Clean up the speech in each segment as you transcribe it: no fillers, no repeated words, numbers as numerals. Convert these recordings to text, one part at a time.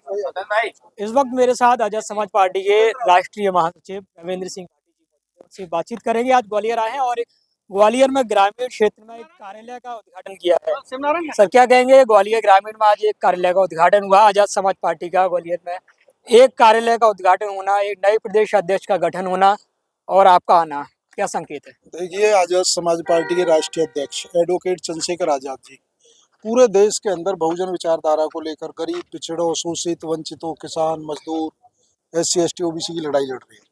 इस वक्त मेरे साथ आजाद समाज पार्टी के राष्ट्रीय महासचिव रविंद्र सिंह घाटी जी से बातचीत करेंगे। आज ग्वालियर आए हैं और ग्वालियर में ग्रामीण क्षेत्र में एक कार्यालय का उद्घाटन किया है। सर क्या कहेंगे, ग्वालियर ग्रामीण में आज एक कार्यालय का उद्घाटन हुआ आजाद समाज पार्टी का। ग्वालियर में एक कार्यालय का उद्घाटन होना, एक नए प्रदेश अध्यक्ष का गठन होना और आपका आना, क्या संकेत है? देखिए, आजाद समाज पार्टी के राष्ट्रीय अध्यक्ष एडवोकेट चंद्रशेखर आजाद जी पूरे देश के अंदर बहुजन विचारधारा को लेकर गरीब, पिछड़ों, शोषित, वंचितों, किसान, मजदूर, SC ST OBC की लड़ाई लड़ रहे हैं।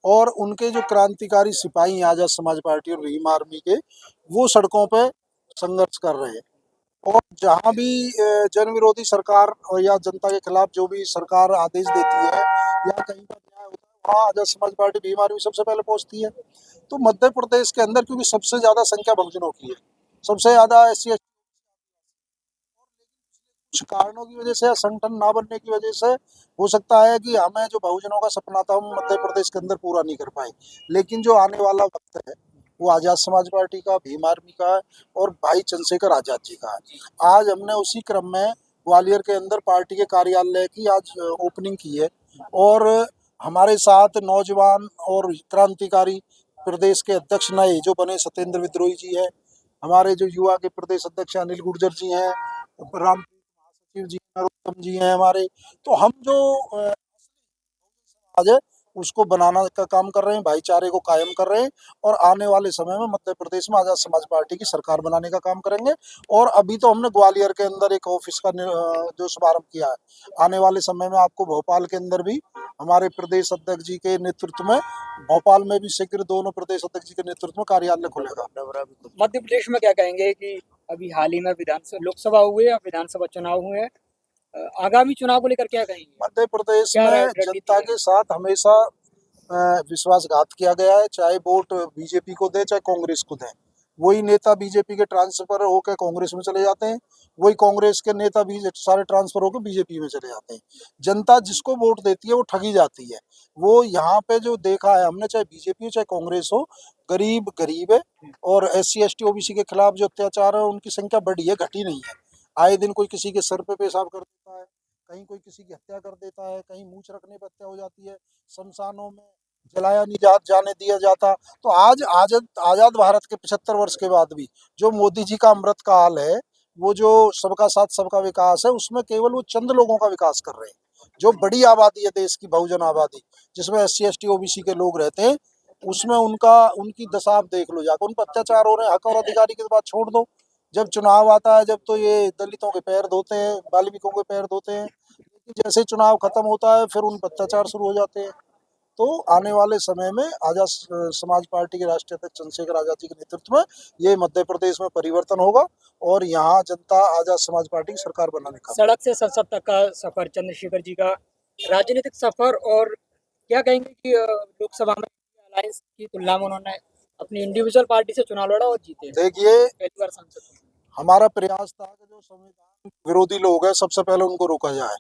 और उनके जो क्रांतिकारी सिपाही हैं आजाद समाज पार्टी और भीम आर्मी के, वो सड़कों पे संघर्ष कर रहे हैं। और जहाँ भी जन विरोधी सरकार या जनता के खिलाफ जो भी सरकार आदेश देती है या कहीं पर न्याय होता है, वहाँ आजाद समाज पार्टी भीम आर्मी सबसे पहले पहुंचती है। तो मध्य प्रदेश के अंदर क्योंकि सबसे ज्यादा संख्या बहुजनों की है, सबसे ज्यादा SC ST, कुछ कारणों की वजह से या संगठन ना बनने की वजह से हो सकता है कि हमें जो बहुजनों का सपना था हम मध्य प्रदेश के अंदर पूरा नहीं कर पाए। लेकिन जो आने वाला वक्त है वो आजाद समाज पार्टी का, भीम आर्मी का है और भाई चंद्रशेखर आजाद जी का है। आज हमने उसी क्रम में ग्वालियर के अंदर पार्टी के कार्यालय की आज ओपनिंग की है। और हमारे साथ नौजवान और क्रांतिकारी प्रदेश के अध्यक्ष नए जो बने सत्येंद्र विद्रोही जी है, हमारे जो युवा के प्रदेश अध्यक्ष अनिल गुर्जर जी हैं, राम शिव जी, नरोत्तम जी हैं हमारे। तो हम जो समाज है उसको बनाना का काम कर रहे हैं, भाईचारे को कायम कर रहे हैं। और आने वाले समय में मध्य प्रदेश में आजाद समाज पार्टी की सरकार बनाने का काम करेंगे। और अभी तो हमने ग्वालियर के अंदर एक ऑफिस का जो शुभारंभ किया है। आने वाले समय में आपको भोपाल के अंदर भी हमारे प्रदेश अध्यक्ष जी के नेतृत्व में, भोपाल में भी शीघ्र दोनों प्रदेश अध्यक्ष जी के नेतृत्व में कार्यालय खुलेगा। मध्य प्रदेश में क्या कहेंगे कि अभी हाल ही में विधानसभा, लोकसभा हुए और विधानसभा चुनाव हुए हैं। आगामी चुनाव को लेकर क्या कहेंगे? मध्य प्रदेश क्या में रणनीति जनता है? के साथ हमेशा विश्वासघात किया गया है, चाहे वोट बीजेपी को दे चाहे कांग्रेस को दे। वही नेता बीजेपी के ट्रांसफर होकर कांग्रेस में चले जाते हैं, वही कांग्रेस के नेता भी सारे ट्रांसफर होकर बीजेपी में चले जाते हैं। जनता जिसको वोट देती है वो ठगी जाती है। वो यहाँ पे जो देखा है हमने, चाहे बीजेपी हो चाहे कांग्रेस हो, गरीब गरीब है। और SC ST OBC के खिलाफ जो अत्याचार है उनकी संख्या बढ़ी है, घटी नहीं है। आए दिन कोई किसी के सर पे पेशाब कर देता है, कहीं कोई किसी की हत्या कर देता है, कहीं मूंछ रखने पर हत्या हो जाती है, शमशानों में जलाया नहीं जाने दिया जाता। तो आज आजाद आजाद भारत के 75 वर्ष के बाद भी जो मोदी जी का अमृत काल है, वो जो सबका साथ सबका विकास है, उसमें केवल वो चंद लोगों का विकास कर रहे हैं। जो बड़ी आबादी है देश की, बहुजन आबादी जिसमें SC ST OBC के लोग रहते हैं, उसमें उनकी दशा आप देख लो जाकर। उन पर अत्याचार हो रहे हैं, हक और अधिकारी की बात छोड़ दो। जब चुनाव आता है, जब तो ये दलितों के पैर धोते हैं, बाल्मीकियों के पैर धोते हैं, लेकिन जैसे चुनाव खत्म होता है फिर उन पर अत्याचार शुरू हो जाते हैं। तो आने वाले समय में आजाद समाज पार्टी के राष्ट्रीय अध्यक्ष चंद्रशेखर आजाद जी के नेतृत्व में ये मध्य प्रदेश में परिवर्तन होगा और यहाँ जनता आजाद समाज पार्टी की सरकार बनाने का। सड़क से संसद तक का सफर, चंद्रशेखर जी का राजनीतिक सफर, और क्या कहेंगे कि लोकसभा में अलायंस की तुलना में उन्होंने अपनी इंडिविजुअल पार्टी से चुनाव लड़ा और जीते, देखिए, पहली बार सांसद बने। हमारा प्रयास था कि जो संविधान विरोधी लोग हैं सबसे पहले उनको रोका जाए।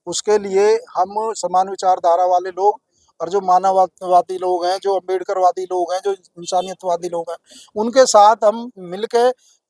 उसके लिए हम समान विचारधारा वाले लोग और जो मानववादी लोग हैं, जो अम्बेडकरवादी लोग हैं, जो इंसानियतवादी लोग हैं, उनके साथ हम मिलके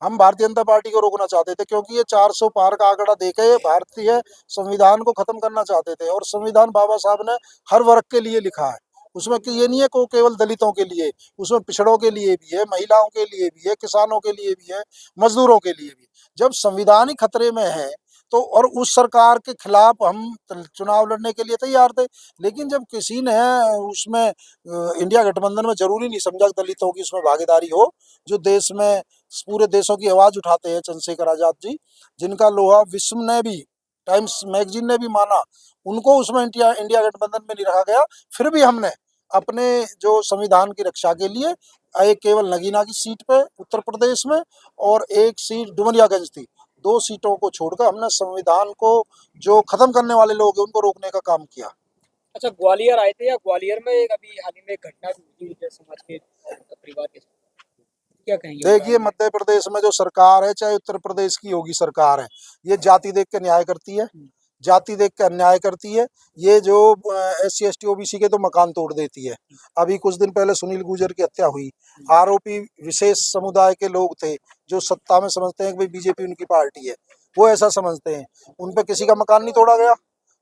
हम भारतीय जनता पार्टी को रोकना चाहते थे। क्योंकि ये 400 पार का आंकड़ा देके ये भारतीय संविधान को खत्म करना चाहते थे। और संविधान बाबा साहब ने हर वर्ग के लिए लिखा है, उसमें कि ये नहीं है को केवल दलितों के लिए, उसमें पिछड़ों के लिए भी है, महिलाओं के लिए भी है, किसानों के लिए भी है, मजदूरों के लिए भी। जब संविधान ही खतरे में है तो और उस सरकार के खिलाफ हम चुनाव लड़ने के लिए तैयार थे। लेकिन जब किसी ने उसमें इंडिया गठबंधन में जरूरी नहीं समझा कि दलितों की उसमें भागीदारी हो, जो देश में पूरे देशों की आवाज उठाते हैं चंद्रशेखर आजाद जी, जिनका लोहा विश्व ने भी, टाइम्स मैगजीन ने भी माना, उनको उसमें इंडिया गठबंधन में नहीं रखा गया। फिर भी हमने अपने जो संविधान की रक्षा के लिए एक केवल नगीना की सीट पे उत्तर प्रदेश में और एक सीट डुमरियागंज थी, 2 सीटों को छोड़कर हमने संविधान को जो खत्म करने वाले लोग हैं उनको रोकने का काम किया। अच्छा, ग्वालियर आए थे, या ग्वालियर में एक अभी हाल ही में एक घटना भी हुई है समाज के परिवार के साथ, क्या कहेंगे? देखिए, मध्य प्रदेश में जो सरकार है, चाहे उत्तर प्रदेश की योगी सरकार है, ये जाति देख के न्याय करती है, जाति देख के अन्याय करती है। ये जो SC ST OBC के तो मकान तोड़ देती है। अभी कुछ दिन पहले सुनील गुर्जर की हत्या हुई, आरोपी विशेष समुदाय के लोग थे जो सत्ता में समझते हैं कि भाई बीजेपी उनकी पार्टी है, वो ऐसा समझते हैं। उन पर किसी का मकान नहीं तोड़ा गया,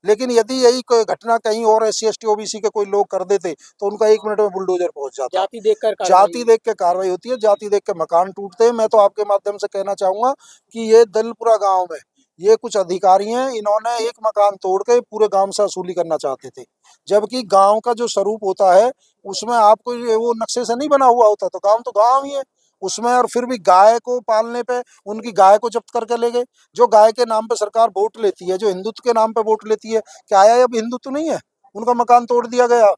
लेकिन यदि यही कोई घटना कहीं और SC ST OBC के कोई लोग कर देते तो उनका 1 मिनट में बुलडोजर पहुंच जाता। जाति देखकर जाति देख के कार्रवाई होती है, जाति देख के मकान टूटते हैं। मैं तो आपके माध्यम से कहना चाहूंगा कि ये दलपुरा गांव में ये कुछ अधिकारी हैं, इन्होंने एक मकान तोड़ के पूरे गांव से वसूली करना चाहते थे, जबकि गांव का जो स्वरूप होता है उसमें आपको वो नक्शे से नहीं बना हुआ होता, तो गांव ही है उसमें। और फिर भी गाय को पालने पे उनकी गाय को जब्त करके ले गए। जो गाय के नाम पे सरकार वोट लेती है, जो हिंदुत्व के नाम पे वोट लेती है, क्या आया अब हिंदुत्व नहीं है? उनका मकान तोड़ दिया गया,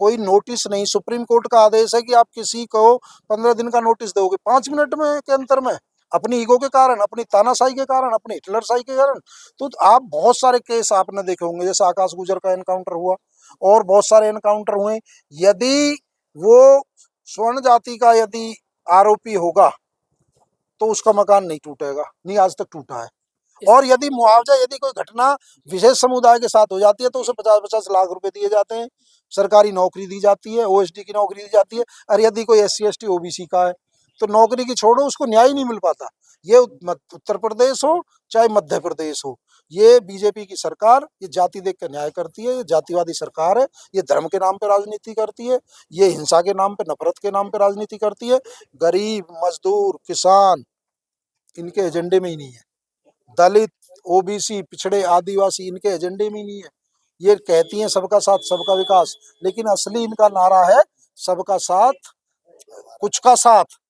कोई नोटिस नहीं। सुप्रीम कोर्ट का आदेश है कि आप किसी को 15 दिन का नोटिस दोगे, 5 मिनट में के अंतर में अपनी ईगो के कारण, अपनी तानाशाही के कारण, अपनी हिटलरशाही के कारण। तो आप बहुत सारे केस आपने देखे होंगे, जैसे आकाश गुजर का एनकाउंटर हुआ और बहुत सारे एनकाउंटर हुए। यदि वो स्वर्ण जाति का यदि आरोपी होगा तो उसका मकान नहीं टूटेगा, नहीं आज तक टूटा है। और यदि मुआवजा, यदि कोई घटना विशेष समुदाय के साथ हो जाती है तो उसे 50-50 लाख रुपए दिए जाते हैं, सरकारी नौकरी दी जाती है, OSD की नौकरी दी जाती है। और यदि कोई SC ST OBC का है तो नौकरी की छोड़ो, उसको न्याय नहीं मिल पाता। ये उत्तर प्रदेश हो चाहे मध्य प्रदेश हो, ये बीजेपी की सरकार ये जाति देख कर न्याय करती है। ये जातिवादी सरकार है, ये धर्म के नाम पे राजनीति करती है, ये हिंसा के नाम पे, नफरत के नाम पे राजनीति करती है। गरीब, मजदूर, किसान इनके एजेंडे में ही नहीं है। दलित, OBC, पिछड़े, आदिवासी इनके एजेंडे में ही नहीं है। ये कहती हैं सबका साथ सबका विकास, लेकिन असली इनका नारा है सबका साथ, कुछ का साथ,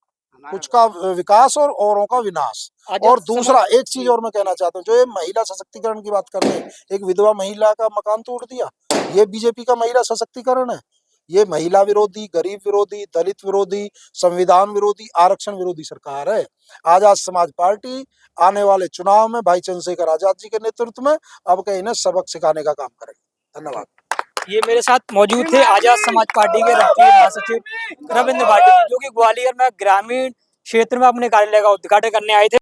कुछ का विकास और औरों का विनाश। और दूसरा एक चीज और मैं कहना चाहता हूँ, जो ये महिला सशक्तिकरण की बात कर रहे हैं, एक विधवा महिला का मकान तोड़ दिया, ये बीजेपी का महिला सशक्तिकरण है। ये महिला विरोधी, गरीब विरोधी, दलित विरोधी, संविधान विरोधी, आरक्षण विरोधी सरकार है। आजाद समाज पार्टी आने वाले चुनाव में भाई चंद्रशेखर आजाद जी के नेतृत्व में अब कहीं इन्हें सबक सिखाने का काम करेगी। धन्यवाद। ये मेरे साथ मौजूद थे आजाद समाज पार्टी के राष्ट्रीय महासचिव रविंद्र भाटी, जो कि ग्वालियर में ग्रामीण क्षेत्र में अपने कार्यालय का उद्घाटन करने आए थे।